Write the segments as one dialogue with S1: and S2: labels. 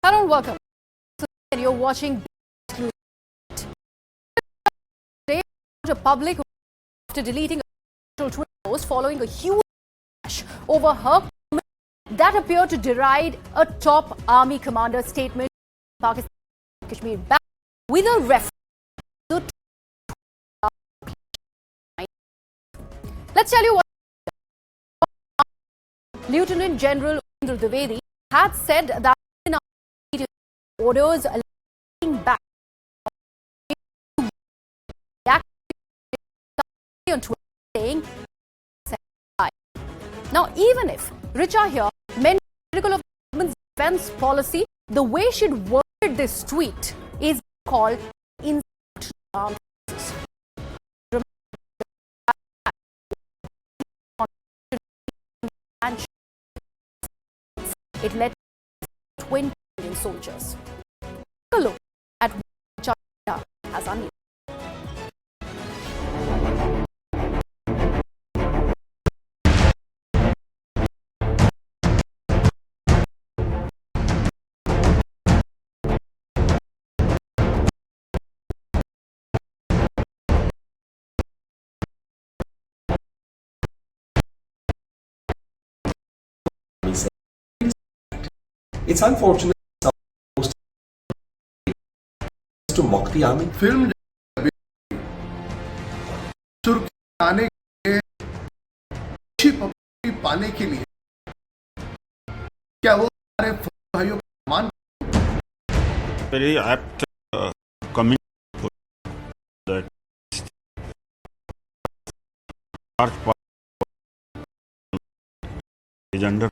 S1: Hello and welcome. You're watching today a public after deleting a Twitter post following a huge clash over her comment that appeared to deride a top army commander's statement in Pakistan Kashmir back with a reference to Let's tell you what Lieutenant General Indra Dwivedi had said that in orders allowing back on Twitter saying now even if Richa here meant critical of the government's defense policy, the way she'd worded this tweet is called insult to armed forces. It led to 20 million soldiers. Take a look at what Richa Chaddha has unleashed.
S2: It's unfortunate to mock the army.
S3: Film आने के अच्छी publicity पाने के लिए क्या वो हमारे भाइयों का मान
S4: very apt comment that large part is under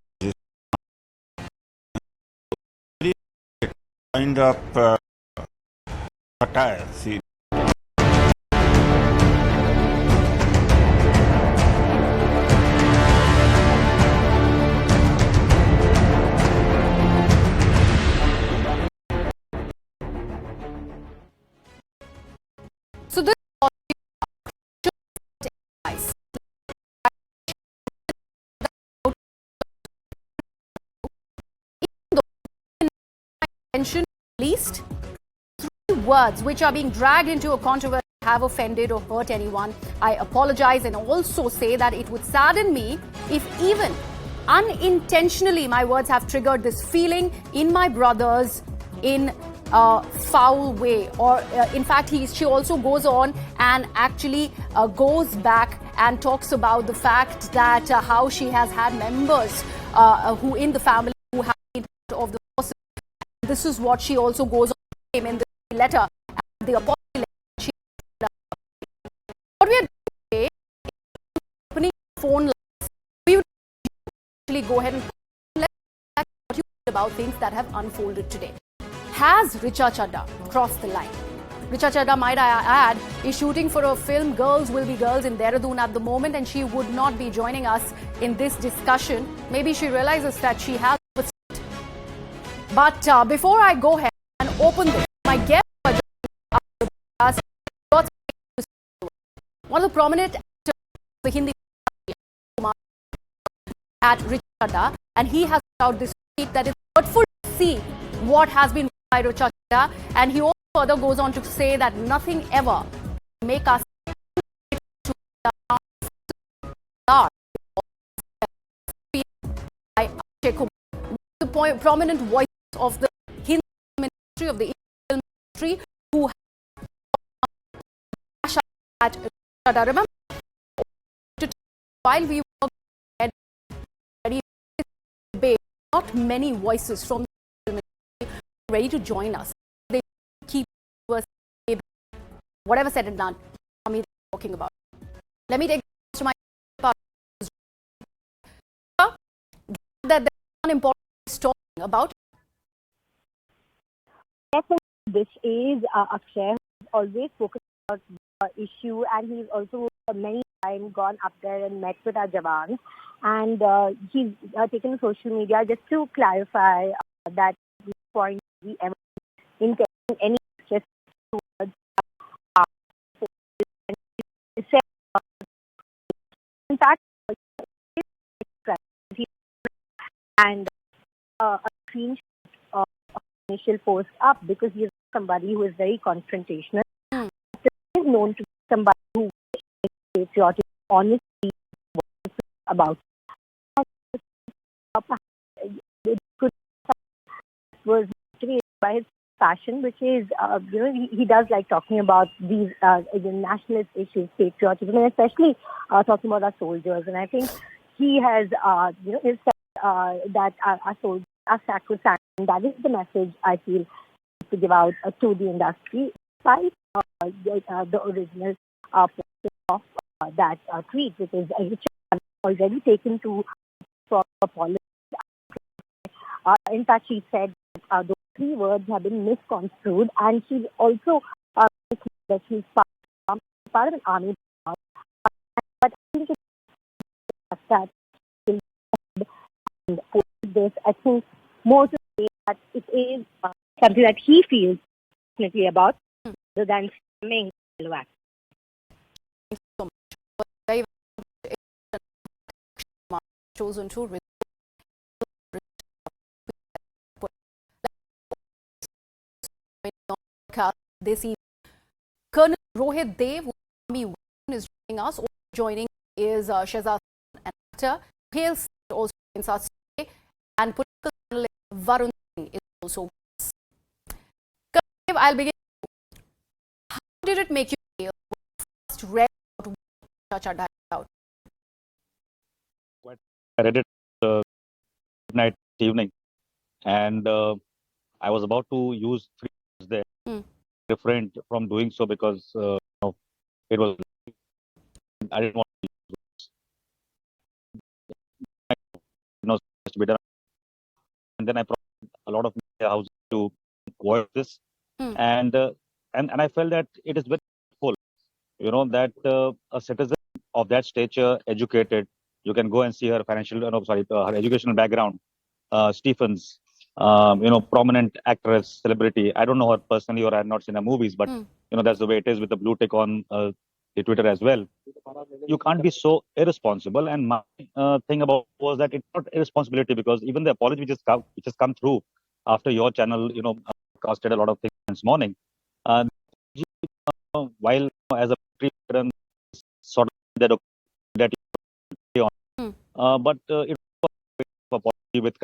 S4: kind of satire. See,
S1: So this attention at least three words which are being dragged into a controversy have offended or hurt anyone. I apologize and also say that it would sadden me if even unintentionally my words have triggered this feeling in my brothers in a foul way, or in fact she also goes on and actually goes back and talks about the fact that how she has had members who in the family who have been part of the forces. This is what she also goes on in the letter, the apology letter. What we are doing today is opening phone lines. We would actually go ahead and let what you think about things that have unfolded today. Has Richa Chaddha crossed the line? Richa Chaddha, might I add, is shooting for a film Girls Will Be Girls in Dehradun at the moment, and she would not be joining us in this discussion. Maybe she realizes that she has overstepped. But before I go ahead and open this, my guest one of the prominent actors of the Hindi at Richa Chaddha, and he has put out this tweet that is hurtful to see what has been by Richa Chaddha, and he also further goes on to say that nothing ever make us the prominent voice of the Hindi ministry, of the film ministry, who at Chaddha. Remember, while we were ready, not many voices from ready to join us. They keep us whatever said and done. I'm talking about. Let me take to my part. That there's one important story about.
S5: I think this is Akshay, who's always focused on the issue, and he's also many times gone up there and met with our Jawans, and he's taken social media just to clarify that point we ever intend any just towards in fact and a screenshot of initial post up because he's somebody who is very confrontational.
S1: Hmm.
S5: He is known to be somebody who is patriotic, honestly about it could was motivated by his passion, which is he does like talking about these nationalist issues, patriotism, and especially talking about our soldiers. And I think he has he said that our soldiers are sacrosanct, and that is the message I feel to give out to the industry, despite the original portion of that tweet, which is already taken to for policy. In fact, she said that those three words have been misconstrued, and she also that she's part of an army. But I think it's that and for this, I think more to say that it is something that he feels definitely about, rather than stemming Galwan.
S1: Thank you so much. Very chosen to this evening. Colonel Rohit Dev, who Army is joining us. Also joining is Shehzad, an actor. Hail also joins us today, and political journalist Varun Singh is also with us. Colonel Dev, I'll begin. How did it make you feel when you first read about what Richa Chaddha is out?
S6: I read it night evening, and I was about to use 3 words there. Refrained from doing so because it was I didn't want to use to be done. And then I promised a lot of media houses to avoid this, and I felt that it is very helpful, that a citizen of that stature, educated, you can go and see her her educational background. Stephens, prominent actress, celebrity. I don't know her personally, or I have not seen her movies, but that's the way it is with the blue tick on the Twitter as well. You can't be so irresponsible. And my thing about was that it's not irresponsibility, because even the apology which has come through after your channel, casted a lot of things this morning. While as a veteran, sort of that but it was a apology with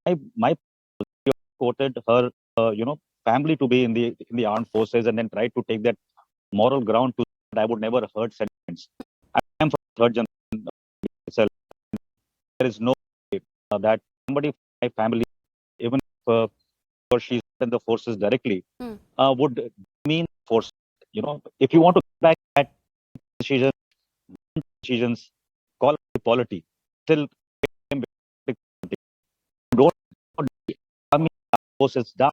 S6: and my quoted her family to be in the armed forces, and then tried to take that moral ground to that I would never hurt sentiments. I am from third generation itself. There is no way that somebody from my family, even if or she's in the forces directly, would mean force. If you want to get back at decisions, call it polity. Still, don't forces down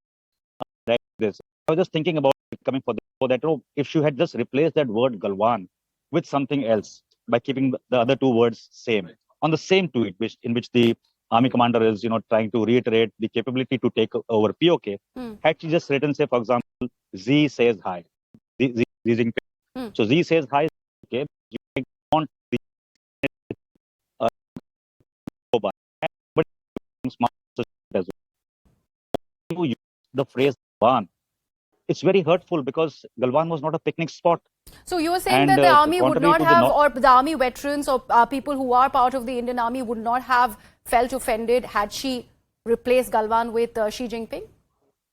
S6: like this. I was just thinking about it coming for that. If she had just replaced that word Galwan with something else by keeping the other two words same on the same tweet, in which the army commander is trying to reiterate the capability to take over POK. Had she just written, say, for example, Z says hi, Z Jinping. So Z says hi, okay. You want the but smart as well. You use the phrase Galwan. It's very hurtful because Galwan was not a picnic spot.
S1: So you were saying that the army would not have, or the army veterans or people who are part of the Indian army would not have felt offended had she replaced Galwan with Xi Jinping?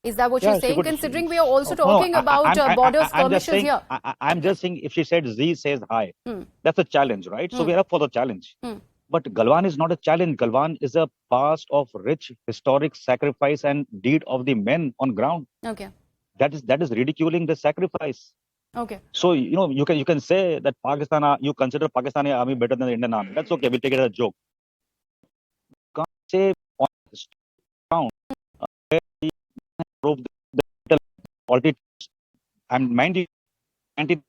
S1: Is that what you're saying? Considering we are also talking about border skirmishes here.
S6: I'm just saying, if she said Z says hi, that's a challenge, right? So we're up for the challenge. But Galwan is not a challenge. Galwan is a past of rich historic sacrifice and deed of the men on ground.
S1: Okay.
S6: That is ridiculing the sacrifice.
S1: Okay.
S6: So you can say that you consider Pakistani army better than the Indian army. That's okay. We'll take it as a joke. You can't say on the ground where he proved the politics, and mind you, 99%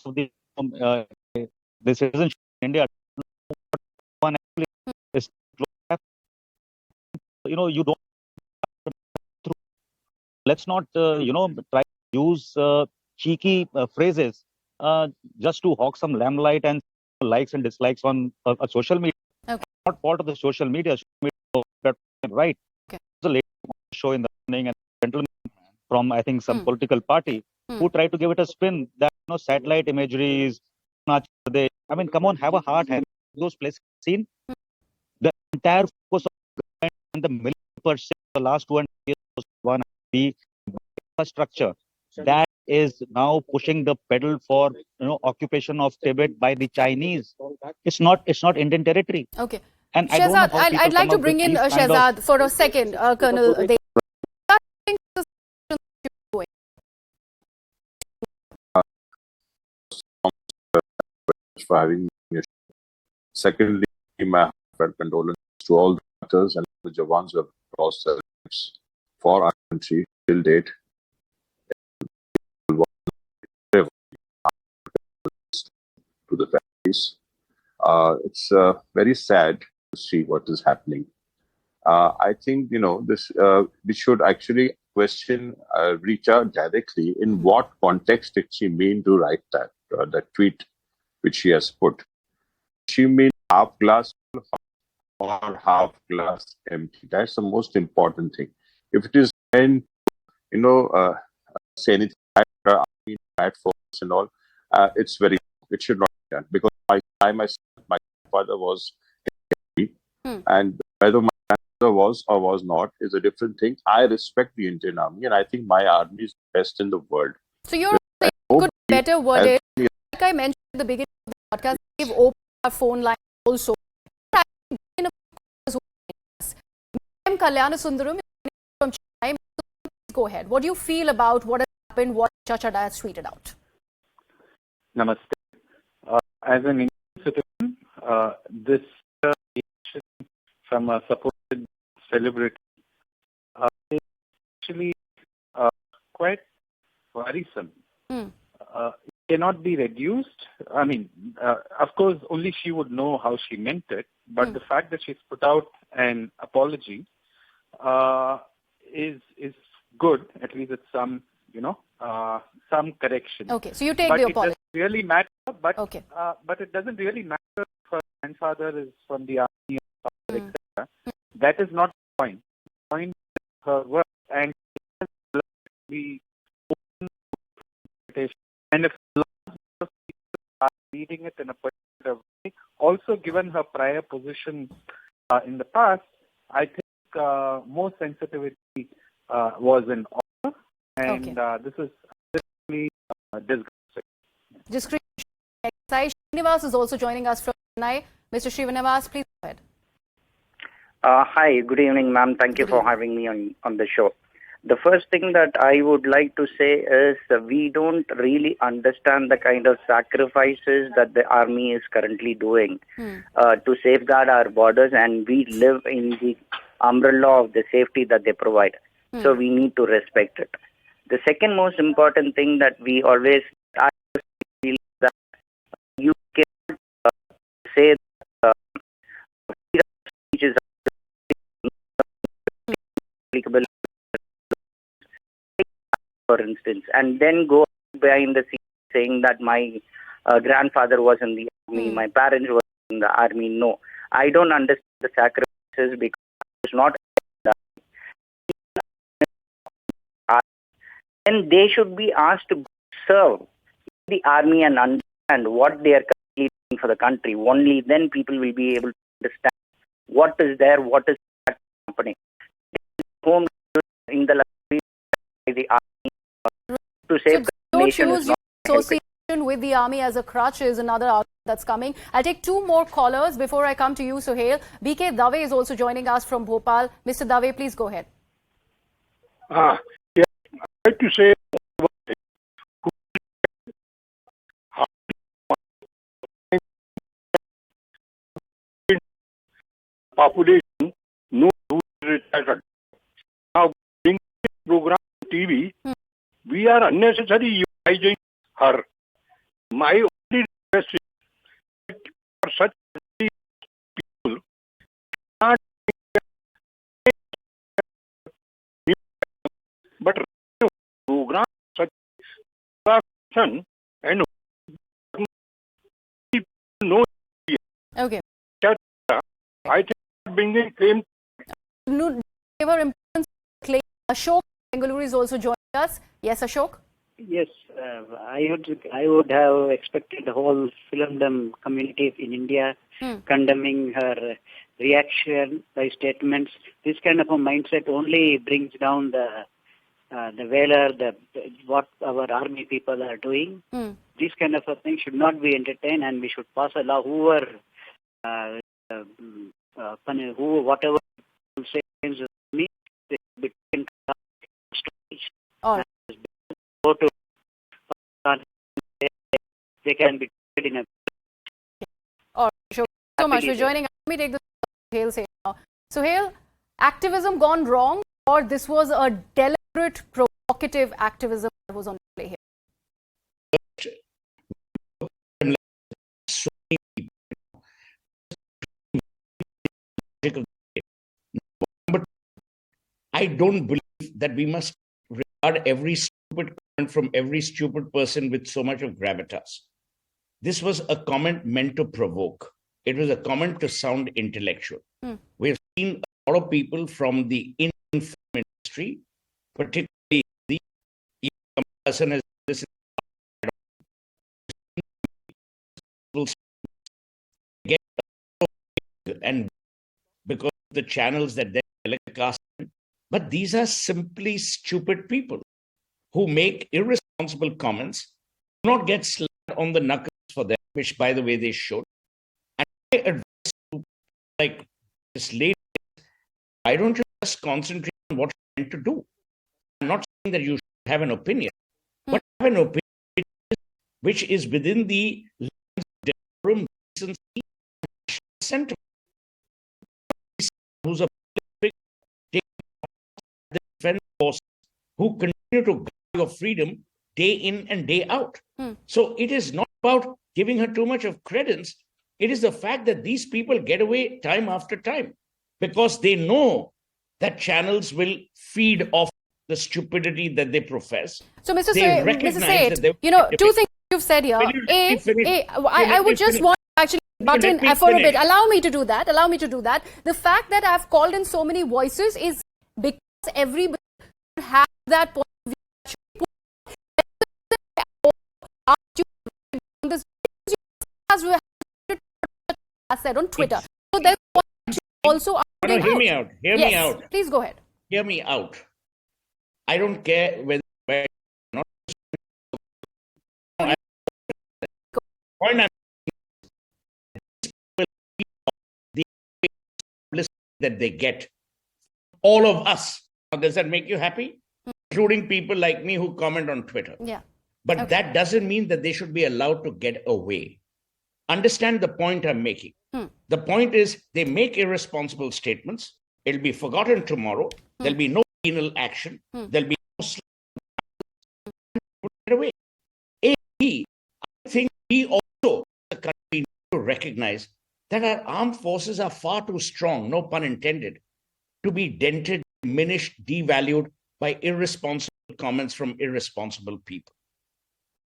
S6: of the citizenship in India is you don't. Let's not try to use cheeky phrases just to hawk some limelight and likes and dislikes on social media.
S1: Okay.
S6: Not part of the social media, right? a lady on the show in the morning and a gentleman from, I think, some political party who tried to give it a spin that, satellite imagery is not there. I mean, come on, have a heart. Have those places seen? The entire focus of the government and the military per se the last 2.5 years was one the infrastructure that is now pushing the pedal for occupation of Tibet by the Chinese. It's not Indian territory.
S1: Okay.
S6: And I don't know
S1: Shehzad,
S6: how people
S1: I'd like
S6: come
S1: to
S6: up
S1: bring
S6: with
S1: in
S6: these kind of
S1: Shehzad for a second, Colonel.
S7: For having me. Secondly, my heartfelt condolences to all the martyrs and the Jawans who have lost their lives for our country till date. To the families. It's very sad to see what is happening. I think, this we should actually question Richa directly in what context did she mean to write that tweet which she has put. She mean half glass full or half glass empty. That's the most important thing. If it is meant, say anything bad for us and all, it should not be done, because my father was and whether my grandfather was or was not is a different thing. I respect the Indian Army, and I think my army is the best in the world.
S1: So you're saying could be better worded. Like I mentioned at the beginning of the podcast, we've opened our phone line also. I'm Kalyana Sundaram from Chennai. Go ahead. What do you feel about what has happened, what Richa Chaddha has tweeted out?
S8: Namaste. As an Indian citizen, this reaction from a supposed celebrity is actually quite worrisome. It cannot be reduced. I mean, of course, only she would know how she meant it. But the fact that she's put out an apology is good. At least it's some, some correction.
S1: Okay, so you take
S8: but
S1: the apology.
S8: It doesn't really matter. But
S1: okay.
S8: But it doesn't really matter if her grandfather is from the army, etc. That is not the point. The point is her work, and the open interpretation. And if a lot of people are reading it in a particular way, also given her prior position in the past, I think more sensitivity was in order, and this is really disgusting.
S1: Srinivas is also joining us from Chennai. Mr. Srinivas, please go ahead.
S9: Hi, good evening, ma'am. Thank you for having me on the show. The first thing that I would like to say is we don't really understand the kind of sacrifices that the army is currently doing to safeguard our borders, and we live in the umbrella of the safety that they provide. So we need to respect it. The second most important thing that we always feel that you cannot say that freedom of speech is applicable, for instance, and then go behind the scenes saying that my grandfather was in the army, my parents were in the army. No, I don't understand the sacrifices because it's not. Then they should be asked to serve the army and understand what they are currently doing for the country. Only then people will be able to understand what is there, what is happening. Home in the army to save the nation.
S1: Don't use your association with the army as a crutch is another argument that's coming. I'll take two more callers before I come to you, Sohail. BK Dave is also joining us from Bhopal. Mr. Dave, please go ahead.
S10: I'd like to say population knows who is Richa Chaddha. Now, bringing this program on TV, we are unnecessarily utilizing her. My only request is that for such people, not but program such and people know.
S1: Okay.
S10: I think bringing claim.
S1: Give her importance Ashok Bengaluru is also joining us. Yes, Ashok?
S11: Yes, I would have expected the whole filmdom community in India condemning her reaction by statements. This kind of a mindset only brings down the valor, what our army people are doing. This kind of a thing should not be entertained, and we should pass a law. Whatever says me, they should be taken to storage.
S1: All right.
S11: Go to they can be treated in a.
S1: All right, Ashok, thank you so much for joining us. Let me take this Suhail say now. Suhail, activism gone wrong, or this was a deliberate, provocative activism that was on display here?
S12: But I don't believe that we must regard every stupid comment from every stupid person with so much of gravitas. This was a comment meant to provoke. It was a comment to sound intellectual. We've seen a lot of people from the Indian film industry, particularly the person as this get and because of the channels that they telecast, but these are simply stupid people who make irresponsible comments, do not get slapped on the knuckles for them, which by the way they should. And my advice to like this lady, why don't you just concentrate on what you're meant to do? I'm not saying that you should have an opinion, but have an opinion which is within the lines of decorum, decency, and sentiment. Who's a defense force who continue to guard your freedom day in and day out. So it is not about giving her too much of credence. It is the fact that these people get away time after time because they know that channels will feed off the stupidity that they profess.
S1: So, Mr. Seth, you know, two things you've said here. I would just want to actually butt in for a bit. Allow me to do that. The fact that I've called in so many voices is because everybody has that point of view. As said on Twitter. So there's also
S12: hear me out. Hear me out.
S1: Please go ahead.
S12: Hear me out. I don't care whether not. Point I'm the publicity that they get. All of us. Does that make you happy? Including people like me who comment on Twitter.
S1: Yeah.
S12: But that doesn't mean that they should be allowed to get away. Understand the point I'm making. The point is they make irresponsible statements. It'll be forgotten tomorrow. There'll be no penal action. There'll be no put it away. I think we also, the country, need to recognize that our armed forces are far too strong, no pun intended, to be dented, diminished, devalued by irresponsible comments from irresponsible people.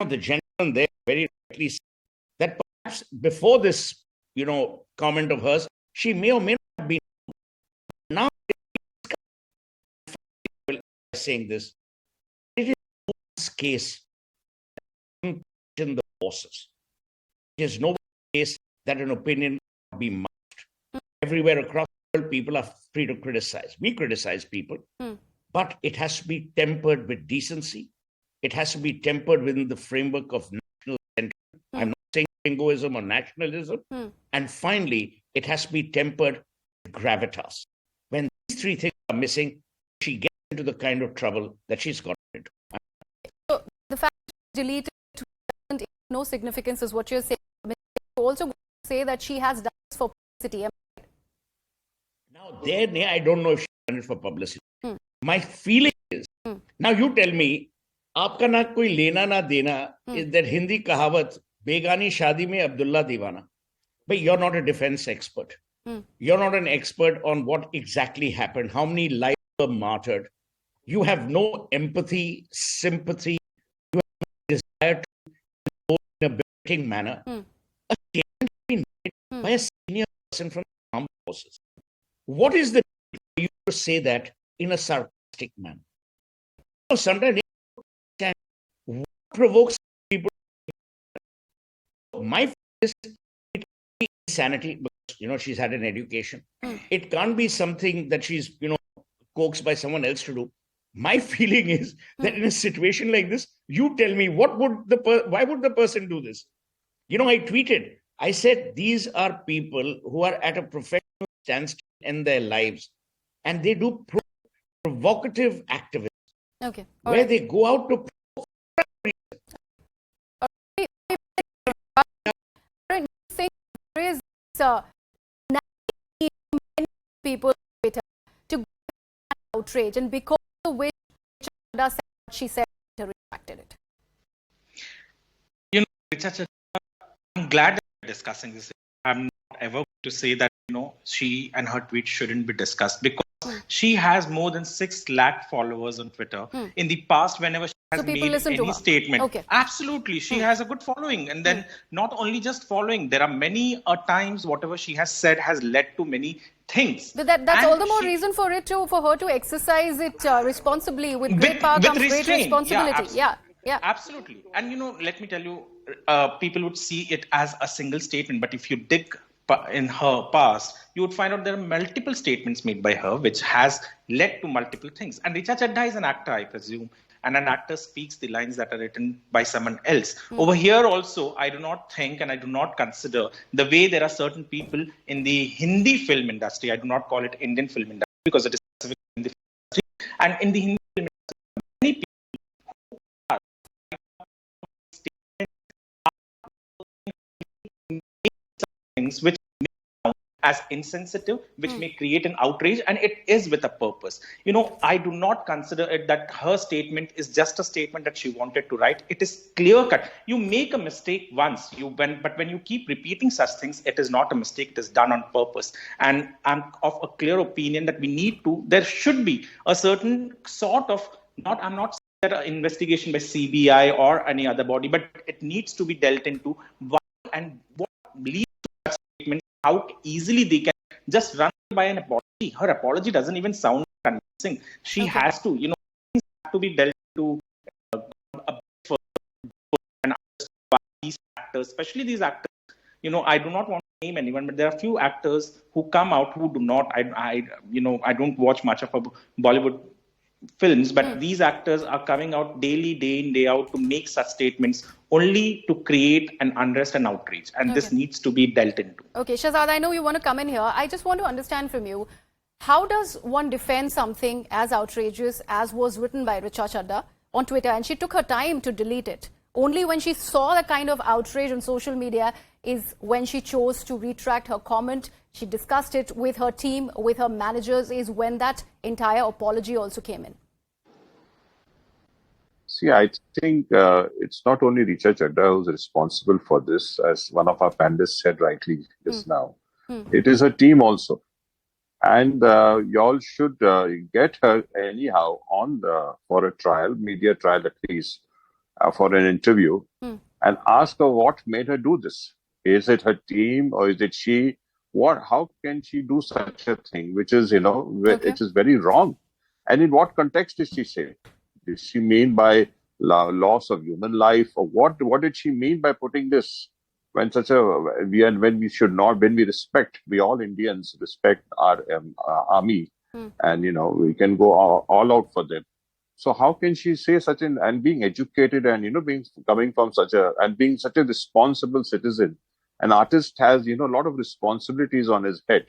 S12: The gentleman there very rightly said that perhaps before this, comment of hers, she may or may not have been. Now, saying this, it is no one's case in the forces. It is no one's case that an opinion will be marked. Everywhere across the world, people are free to criticize. We criticize people, but it has to be tempered with decency. It has to be tempered within the framework of national sentiment. I'm not saying jingoism or nationalism. And finally, it has to be tempered with gravitas. When these three things are missing, she gets into the kind of trouble that she's got into.
S1: So the fact that she deleted doesn't no significance is what you're saying. You also say that she has done this for publicity.
S12: Now, I don't know if she done it for publicity. My feeling is, now you tell me, आपका ना कोई लेना ना देना is that Hindi कहावत बेगानी शादी में अब्दुल्ला दीवाना. But you're not a defense expert. You're not an expert on what exactly happened, how many lives were martyred. You have no empathy, sympathy. You have no desire to know in a befitting manner. A statement been made by a senior person from the armed forces. What is the need for you to say that in a sarcastic man. Sometimes what provokes people? My feeling is it can't be insanity because she's had an education. It can't be something that she's coaxed by someone else to do. My feeling is that in a situation like this, you tell me why would the person do this? I tweeted. I said these are people who are at a professional standstill in their lives, and they do provocative activism.
S1: Okay.
S12: Where they go out to
S1: many people to go outrage, and because of which she said retracted it.
S13: Richa Chaddha, I'm glad that we're discussing this. I'm not ever going to say that she and her tweet shouldn't be discussed, because she has more than 6 lakh followers on Twitter. In the past, whenever she has made any statement, absolutely, she has a good following. And then not only just following, there are many times whatever she has said has led to many things.
S1: But that's all the more reason for her to exercise it responsibly, with great power comes great responsibility. Yeah.
S13: Absolutely. And let me tell you, people would see it as a single statement, but if you dig in her past, you would find out there are multiple statements made by her which has led to multiple things. And Richa Chaddha is an actor, I presume, and an actor speaks the lines that are written by someone else. Over here also, I do not think and I do not consider the way there are certain people in the Hindi film industry, I do not call it Indian film industry because it is specific in the film industry, and in the Hindi film industry, many people who are things which as insensitive, which may create an outrage, and it is with a purpose. I do not consider it that her statement is just a statement that she wanted to write. It is clear cut. You make a mistake once, but when you keep repeating such things, it is not a mistake. It is done on purpose. And I'm of a clear opinion that there should be a certain sort of, I'm not saying that an investigation by CBI or any other body, but it needs to be dealt into why and what leads to such statements. How easily they can just run by an apology. Her apology doesn't even sound convincing. She has to, things have to be dealt to a bit further. These actors, especially these actors, I do not want to name anyone, but there are few actors who come out who do not. I don't watch much of a Bollywood films, but these actors are coming out daily, day in, day out, to make such statements only to create an unrest and outrage. And this needs to be dealt into.
S1: Okay, Shahzad, I know you want to come in here. I just want to understand from you, how does one defend something as outrageous as was written by Richa Chaddha on Twitter? And she took her time to delete it. Only when she saw the kind of outrage on social media is when she chose to retract her comment. She discussed it with her team, with her managers, is when that entire apology also came in.
S7: See, I think it's not only Richa Chaddha who's responsible for this, as one of our panelists said rightly just now. It is her team also. And y'all should get her anyhow for a trial, media trial at least, for an interview, and ask her what made her do this. Is it her team or is it she? How can she do such a thing, which is, it is very wrong? And in what context did she say? Did she mean by loss of human life, or what did she mean by putting this? When we all Indians respect our army, and we can go all out for them. So how can she say and being educated and coming from being such a responsible citizen? An artist has a lot of responsibilities on his head,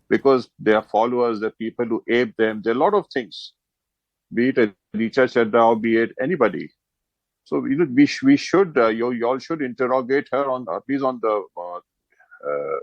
S7: because there are followers, there are people who ape them, there are a lot of things, be it Richa Chaddha or be it anybody. So we should you all should interrogate her on the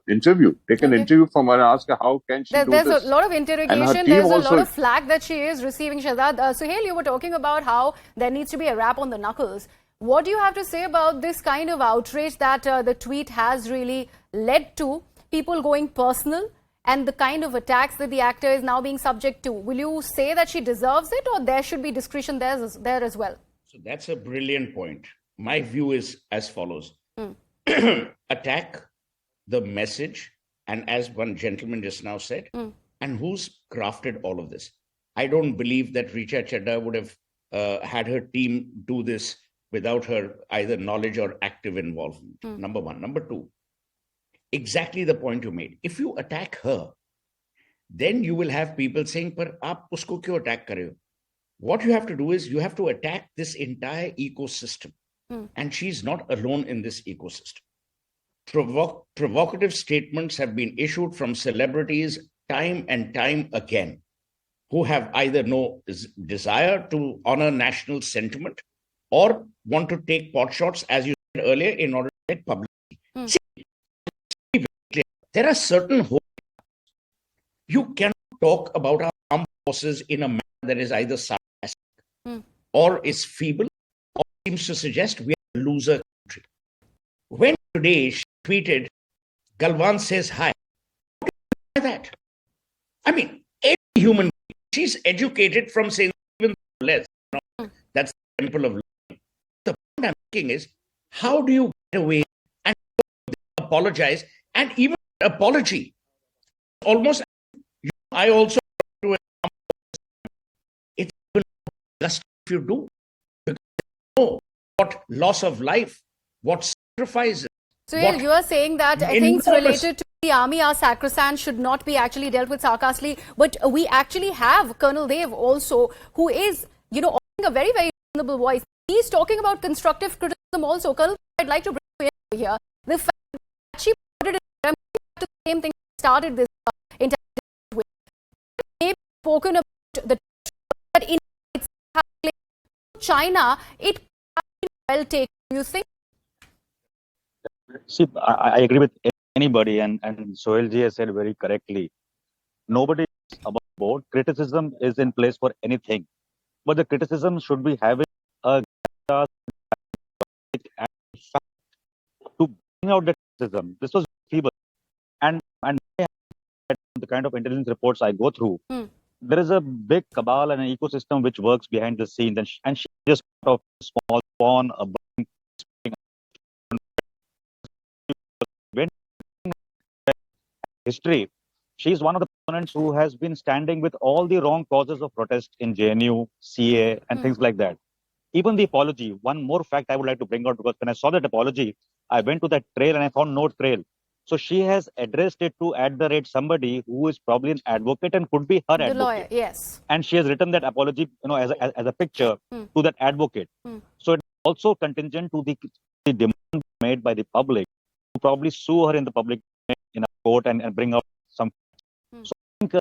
S7: interview. Take an interview from her and ask her how can she do this.
S1: There's a lot of interrogation. There's a lot of flack that she is receiving. Shahzad, Suhail, you were talking about how there needs to be a rap on the knuckles. What do you have to say about this kind of outrage that the tweet has really led to, people going personal, and the kind of attacks that the actor is now being subject to? Will you say that she deserves it, or there should be discretion there as well?
S12: So that's a brilliant point. My view is as follows. Attack the message, and as one gentleman just now said, and who's crafted all of this? I don't believe that Richa Chaddha would have had her team do this without her either knowledge or active involvement. Number one. Number two, exactly the point you made. If you attack her, then you will have people saying, "Par aap usko kyun attack kar rahe ho?" What you have to do is you have to attack this entire ecosystem. And she's not alone in this ecosystem. Provocative statements have been issued from celebrities time and time again, who have either no desire to honor national sentiment or want to take pot shots, as you said earlier, in order to get publicity. See, there are certain you cannot talk about our armed forces in a manner that is either sarcastic or is feeble or seems to suggest we are a loser country. When today she tweeted, "Galwan says hi," what do you mean by that? I mean, any human being, she's educated from saying even less. That's the temple of learning. The point I'm making is, how do you get away and apologize? And even apology, almost, I also do it's even just if you do, because you know what loss of life, what sacrifices.
S1: So you are saying that things related to the army are sacrosanct, should not be actually dealt with sarcastically. But we actually have Colonel Dev also, who is, offering a very, very reasonable voice. He's talking about constructive criticism also. Colonel, I'd like to bring you in here. The fact that she put it in the same thing started this entire with. They've spoken about the but in China, it can be well taken. Do you think?
S6: See, I agree with anybody, and Sohailji has said very correctly. Nobody is above board. Criticism is in place for anything, but the criticism should be having a to bring out the criticism. This was feeble, and the kind of intelligence reports I go through, there is a big cabal and an ecosystem which works behind the scenes, and she just out of a small spawn, a history. She's one of the opponents who has been standing with all the wrong causes of protest in JNU, CA, and things like that. Even the apology, one more fact I would like to bring out, because when I saw that apology, I went to that trail and I found no trail. So she has addressed it to somebody who is probably an advocate and could be her advocate.
S1: Lawyer, yes.
S6: And she has written that apology, as a picture to that advocate. So it's also contingent to the demand made by the public to probably sue her in the public in a court and bring up some. So I think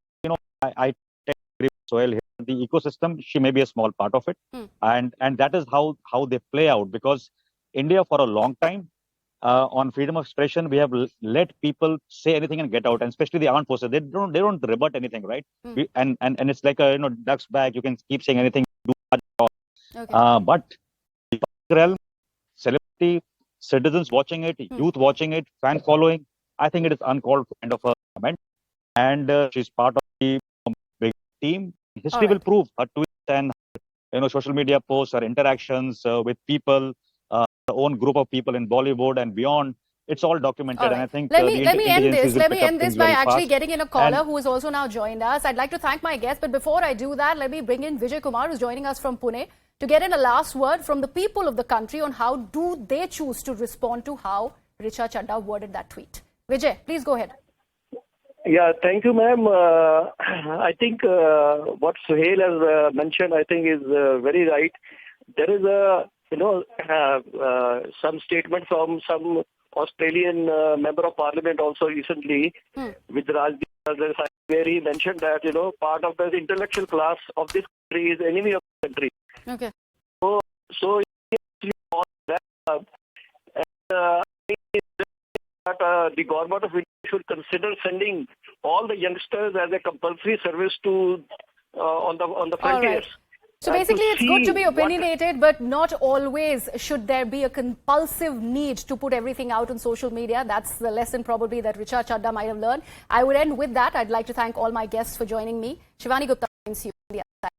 S6: I agree with Sohail here. The ecosystem, she may be a small part of it, and that is how they play out, because India for a long time on freedom of expression, we have let people say anything and get out, and especially the armed forces. They don't rebut anything, right? And it's like a duck's bag. You can keep saying anything. But the public realm, celebrity, citizens watching it, youth watching it, fan following, I think it is uncalled for kind of a comment. And she's part of the big team. History will prove her tweets and social media posts, her interactions with people, her own group of people in Bollywood and beyond. It's all documented, and I think
S1: let me end this. Let me end this by actually getting in a caller
S6: and
S1: who has also now joined us. I'd like to thank my guest, but before I do that, let me bring in Vijay Kumar, who's joining us from Pune, to get in a last word from the people of the country on how do they choose to respond to how Richa Chaddha worded that tweet. Vijay, please go ahead.
S10: Yeah, thank you, ma'am. I think what Sohail has mentioned, I think, is very right. There is some statement from some Australian member of parliament also recently with Rajdeep, where he mentioned that part of the intellectual class of this country is enemy of the country.
S1: Okay.
S10: So the government of India should consider sending all the youngsters as a compulsory service to on the frontiers.
S1: So basically, it's good to be opinionated, but not always should there be a compulsive need to put everything out on social media. That's the lesson probably that Richa Chaddha might have learned. I would end with that. I'd like to thank all my guests for joining me. Shivani Gupta, you on the other side.